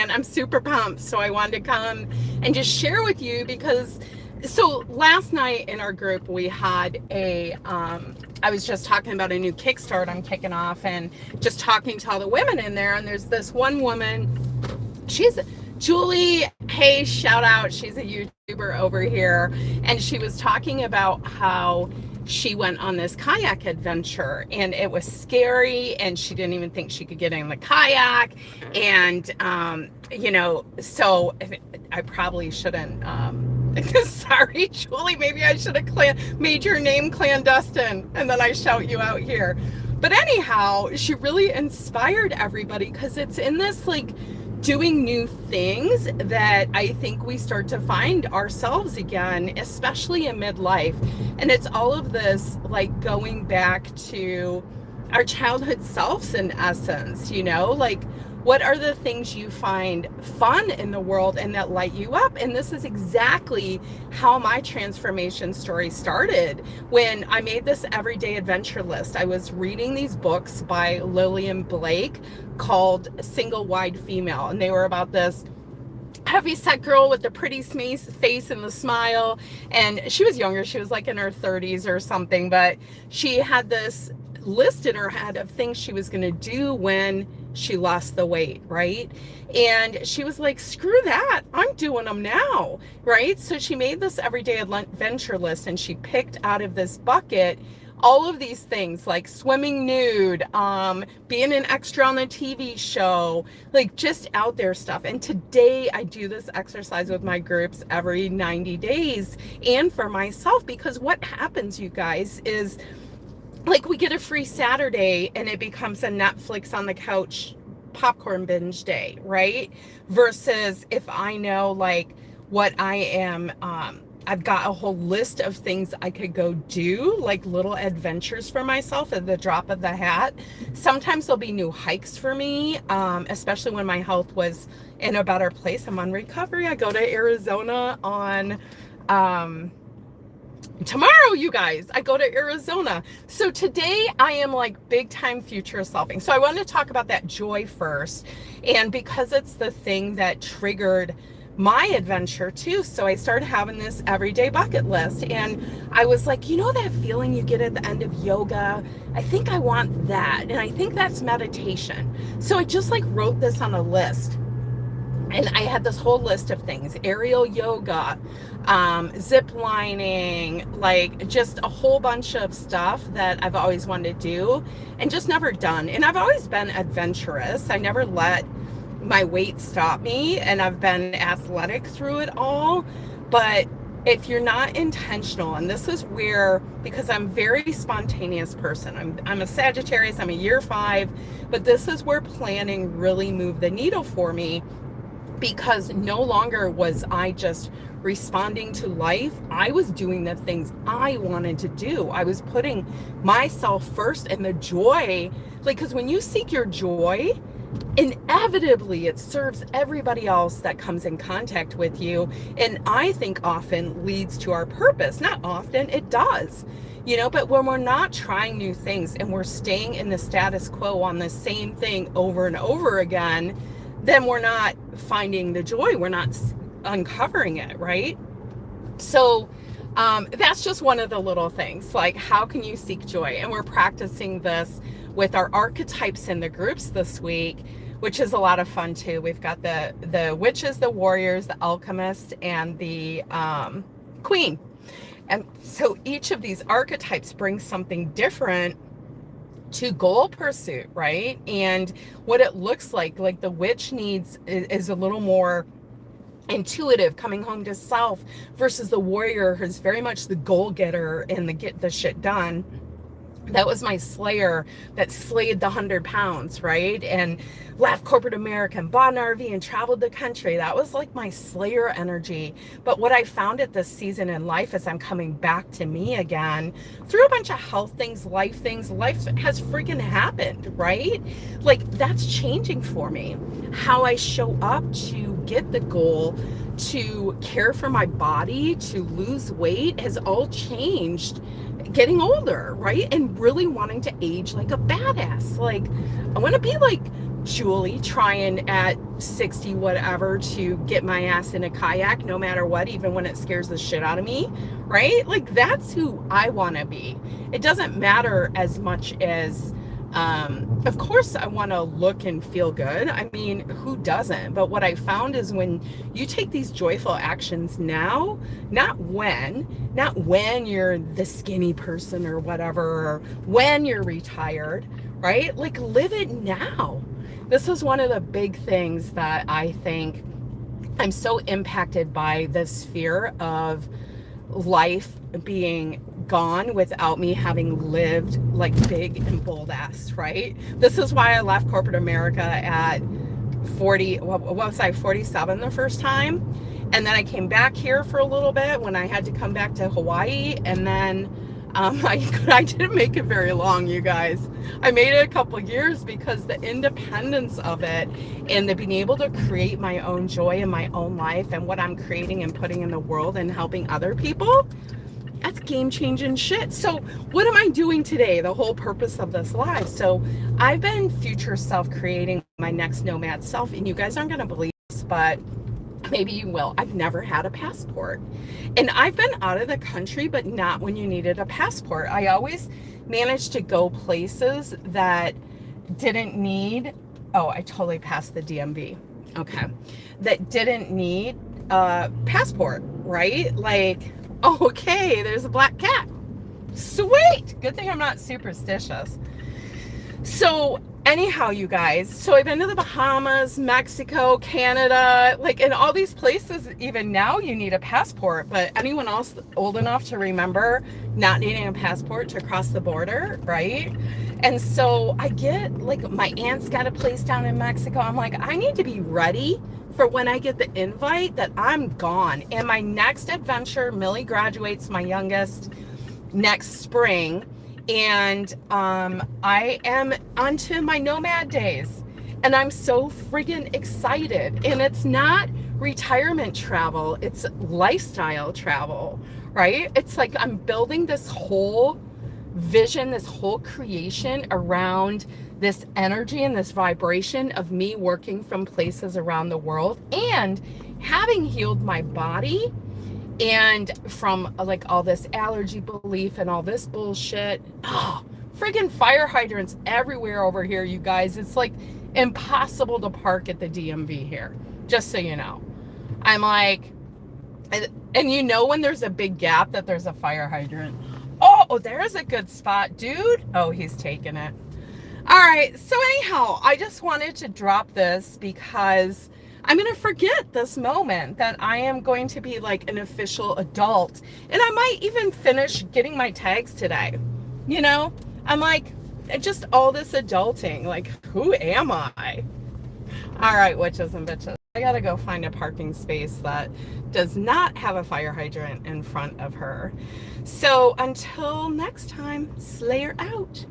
and I'm super pumped. So I wanted to come and just share with you because so last night in our group we had I was just talking about a new Kickstart I'm kicking off and just talking to all the women in there, and there's this one woman, she's Julie, hey, shout out, she's a YouTuber over here, and she was talking about how she went on this kayak adventure and it was scary and she didn't even think she could get in the kayak, and so I probably shouldn't sorry, Julie, maybe I should have made your name clandestine and then I shout you out here. But anyhow, she really inspired everybody because it's in this like doing new things that I think we start to find ourselves again, especially in midlife. And it's all of this like going back to our childhood selves in essence, like what are the things you find fun in the world and that light you up? And this is exactly how my transformation story started when I made this everyday adventure list. I was reading these books by Lillian Blake called Single Wide Female, and they were about this heavyset girl with the pretty face and the smile, and she was younger, she was like in her 30s or something, but she had this list in her head of things she was going to do when she lost the weight, right? And she was like, screw that, I'm doing them now, right? So she made this everyday adventure list and she picked out of this bucket all of these things like swimming nude, being an extra on the TV show, like just out there stuff. And today I do this exercise with my groups every 90 days and for myself, because what happens, you guys, is like we get a free Saturday and it becomes a Netflix on the couch popcorn binge day, right? Versus if I know like what I am, I've got a whole list of things I could go do, like little adventures for myself at the drop of the hat. Sometimes there'll be new hikes for me, especially when my health was in a better place. I'm on recovery. I go to Arizona on tomorrow, you guys. I go to Arizona. So today I am like big time future selfing. So I want to talk about that joy first. And because it's the thing that triggered my adventure too. So I started having this everyday bucket list. And I was like, that feeling you get at the end of yoga? I think I want that. And I think that's meditation. So I just like wrote this on a list. And I had this whole list of things: aerial yoga, zip lining, like just a whole bunch of stuff that I've always wanted to do and just never done. And I've always been adventurous. I never let my weight stop me, and I've been athletic through it all. But if you're not intentional, and this is where, because I'm a very spontaneous person, I'm a Sagittarius, I'm a year 5, but this is where planning really moved the needle for me. Because no longer was I just responding to life, I was doing the things I wanted to do. I was putting myself first, and the joy, like, because when you seek your joy, inevitably it serves everybody else that comes in contact with you, and I think often leads to our purpose. Not often, it does. But when we're not trying new things and we're staying in the status quo on the same thing over and over again, then we're not finding the joy. We're not uncovering it, right? So that's just one of the little things. Like, how can you seek joy? And we're practicing this with our archetypes in the groups this week, which is a lot of fun too. We've got the witches, the warriors, the alchemist, and the queen. And so each of these archetypes brings something different to goal pursuit, right? And what it looks like the witch is a little more intuitive, coming home to self, versus the warrior, who's very much the goal getter and the get the shit done. That was my slayer that slayed the 100 pounds, right? And left corporate America and bought an RV and traveled the country. That was like my slayer energy. But what I found at this season in life is I'm coming back to me again through a bunch of health things, life things. Life has freaking happened, right? Like, that's changing for me. How I show up to get the goal, to care for my body, to lose weight has all changed getting older, right? And really wanting to age like a badass. Like, I want to be like Julie, trying at 60 whatever to get my ass in a kayak no matter what, even when it scares the shit out of me, right? Like that's who I want to be. It doesn't matter as much as of course I want to look and feel good. I mean, who doesn't? But what I found is when you take these joyful actions now, not when you're the skinny person or whatever, or when you're retired, right? Like live it now. This is one of the big things that I think I'm so impacted by, this fear of life being gone without me having lived like big and bold ass, right? This is why I left corporate America at 40, what was I, 47 the first time. And then I came back here for a little bit when I had to come back to Hawaii. And then I didn't make it very long, you guys. I made it a couple of years because the independence of it and the being able to create my own joy in my own life and what I'm creating and putting in the world and helping other people, that's game-changing shit. So what am I doing today? The whole purpose of this live. So I've been future self creating my next nomad self, and you guys aren't going to believe this, but maybe you will. I've never had a passport. And I've been out of the country, but not when you needed a passport. I always managed to go places that didn't need, oh, I totally passed the DMV. Okay. That didn't need a passport, right? Like, okay, there's a black cat. Sweet. Good thing I'm not superstitious. So anyhow, you guys, so I've been to the Bahamas, Mexico, Canada, like in all these places, even now you need a passport, but anyone else old enough to remember not needing a passport to cross the border, right? And so I get, like, my aunt's got a place down in Mexico. I'm like, I need to be ready for when I get the invite that I'm gone. And my next adventure, Millie graduates, my youngest, next spring. And I am onto my nomad days, and I'm so friggin' excited. And it's not retirement travel, it's lifestyle travel, right? It's like I'm building this whole vision, this whole creation around this energy and this vibration of me working from places around the world and having healed my body and from like all this allergy belief and all this bullshit. Oh, friggin' fire hydrants everywhere over here, you guys. It's like impossible to park at the DMV here, just so you know. I'm like, and you know when there's a big gap that there's a fire hydrant. Oh, there's a good spot, dude. Oh, he's taking it. All right, so anyhow, I just wanted to drop this because I'm going to forget this moment that I am going to be like an official adult. And I might even finish getting my tags today. You know, I'm like, just all this adulting. Like, who am I? All right, witches and bitches. I got to go find a parking space that does not have a fire hydrant in front of her. So until next time, Slayer out.